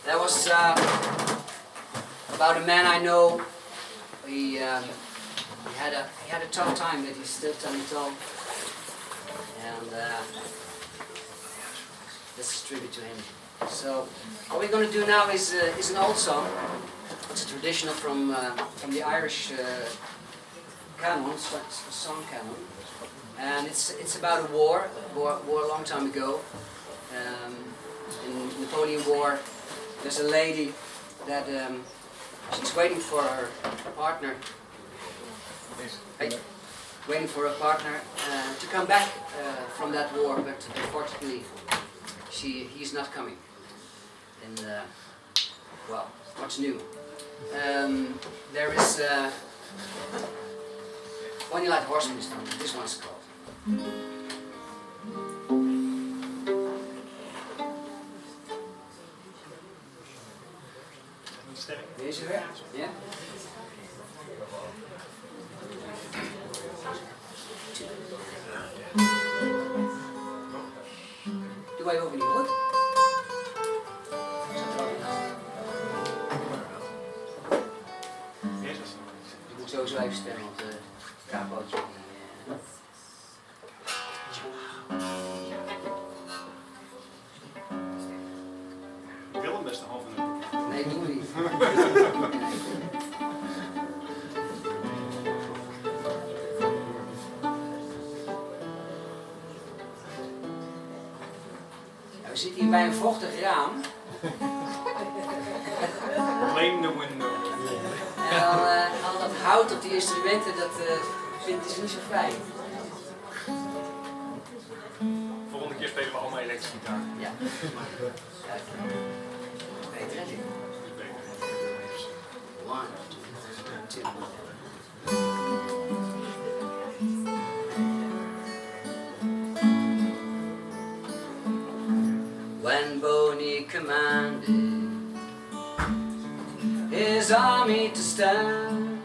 That was about a man I know. He had a tough time, but he's still telling tall. And this is a tribute to him. So what we're going to do now is an old song. It's a traditional from the Irish canon, song canon, and it's about a war a long time ago. In the Napoleon War, there's a lady that she's waiting for her partner. Waiting for a partner to come back from that war, but unfortunately he's not coming. And well, what's new? There is Bonny Light Horseman is done. This one's called. Deze weer? Ja? Doe wij over niet goed? Je moet sowieso even stemmen op de kapootje. Ik wil hem best een halve uur. Nee, doen we niet. We zitten hier bij een vochtig raam. Blame the window. En al dat hout op die instrumenten, dat vindt ze niet zo fijn. Volgende keer spelen we allemaal elektrische gitaar. Ja. Kijk. Beter hè? One, two. When Bonny commanded his army to stand,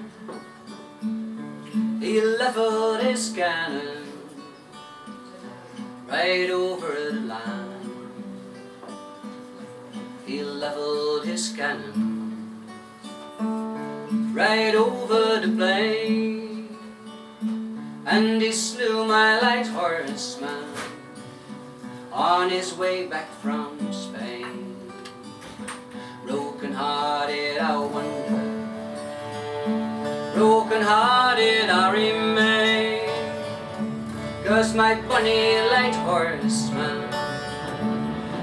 he leveled his cannon right over the land. He leveled his cannon right over the plain, and he slew my light horseman on his way back from Spain. Broken hearted I wonder, broken hearted I remain, 'cause my Bonny Light Horseman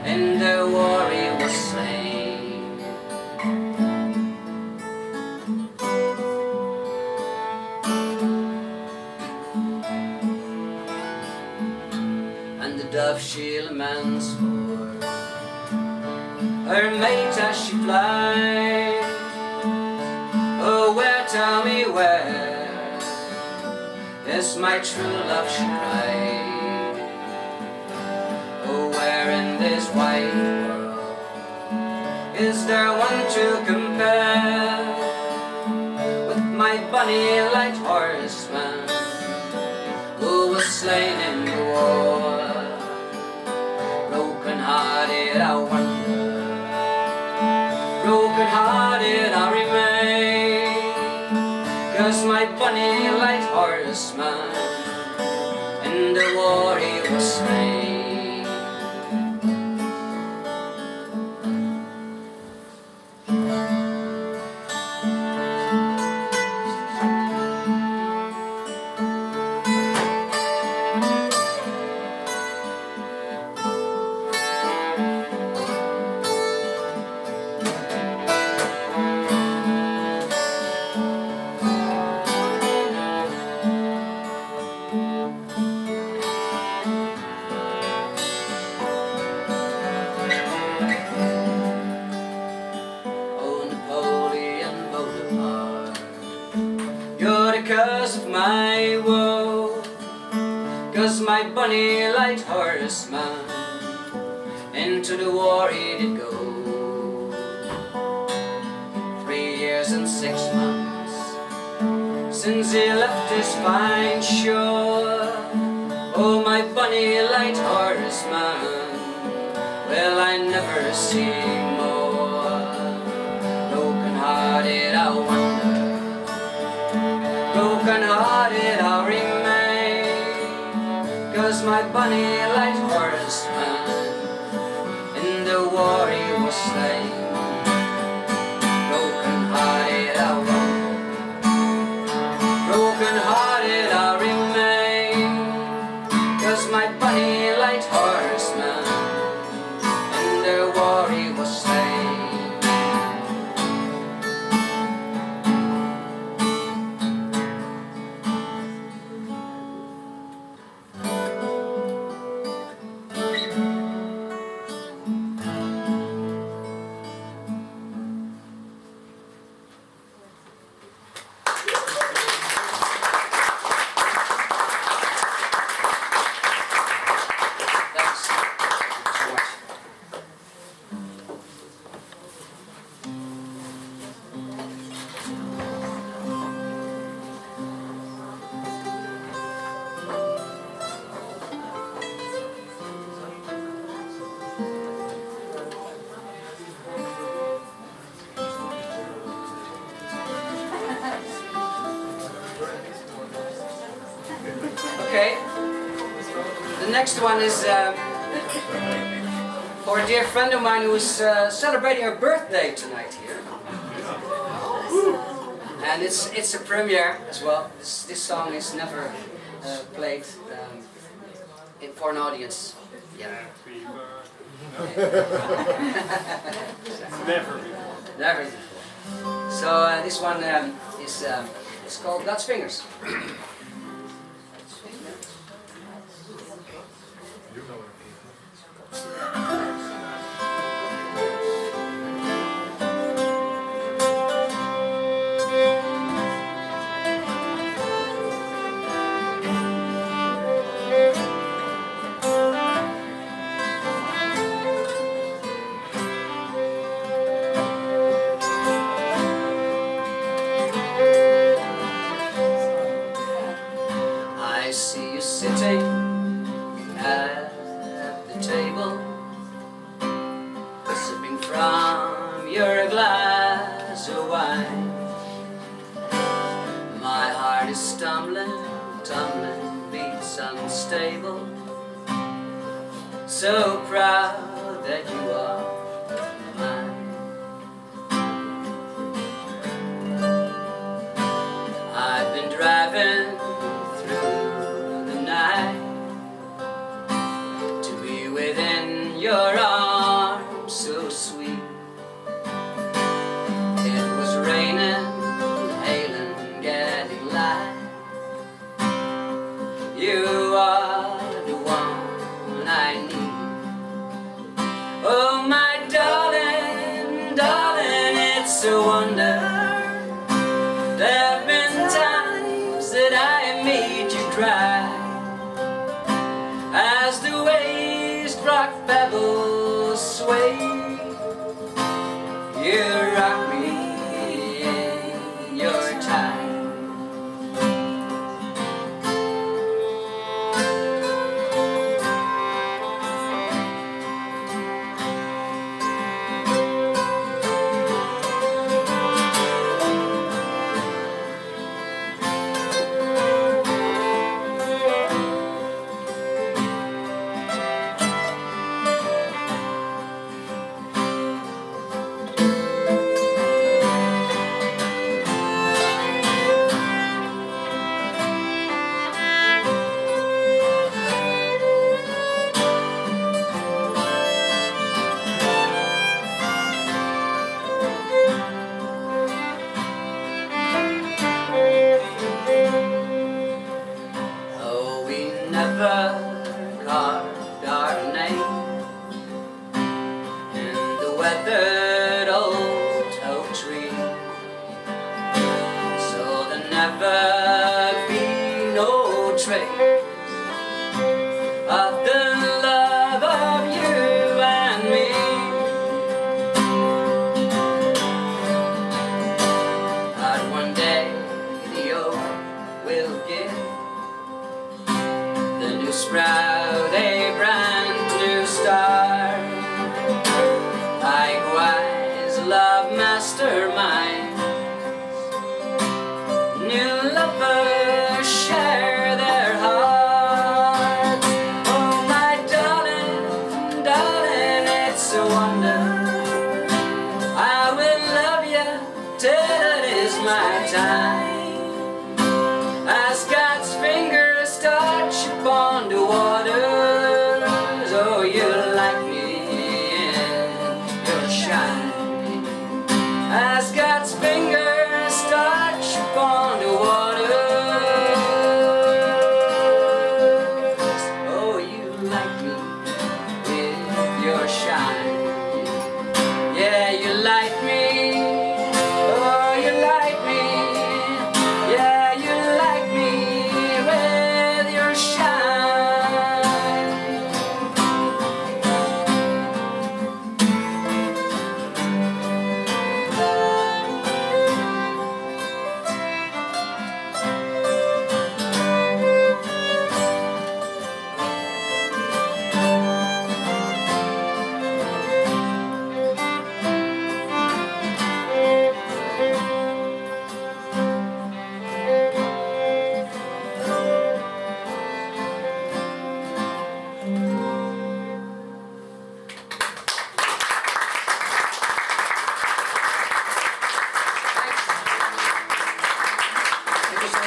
in the war he was slain. And the dove she laments for her mate as she flies. Oh, where, tell me where is my true love, she cried. Oh, where in this wide world is there one to compare with my Bonny Light Horseman, who was slain in the war? Broken hearted I wonder, broken hearted I remain, 'cause my Bonny Light Horseman in the war he was slain. Because of my woe, 'cause my Bonny Light Horseman into the war he did go. 3 years and 6 months since he left his fine shore. Oh, my Bonny Light Horseman will I never see more. 'cause my Bonny Light Horseman in the war he was slain. Broken hearted I roam, broken hearted I remain, 'cause my Bonny Light Horseman in the war he was slain. Okay, the next one is for a dear friend of mine who is celebrating her birthday tonight here. And it's a premiere as well. This song is never played for an audience. Yeah. Never before. Never before. So this one is called God's Fingers. I see you sitting at the table, sipping from your glass of wine. My heart is stumbling, tumbling, beats unstable. So proud that you are mine. I've been driving to be within your arms so sweet. It was raining, hailing, getting light. You are the one I need. Oh my darling, darling, it's a wonder. There have been times that I made you cry, as the waves rock pebbles sway. You rock me in your time. Carved our name in the weathered old oak tree, so there'll never be no trace of the love of you and me. But one day the oak will give the new sprout a brand new start. Likewise, love masterminds, new lovers share their hearts.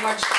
much.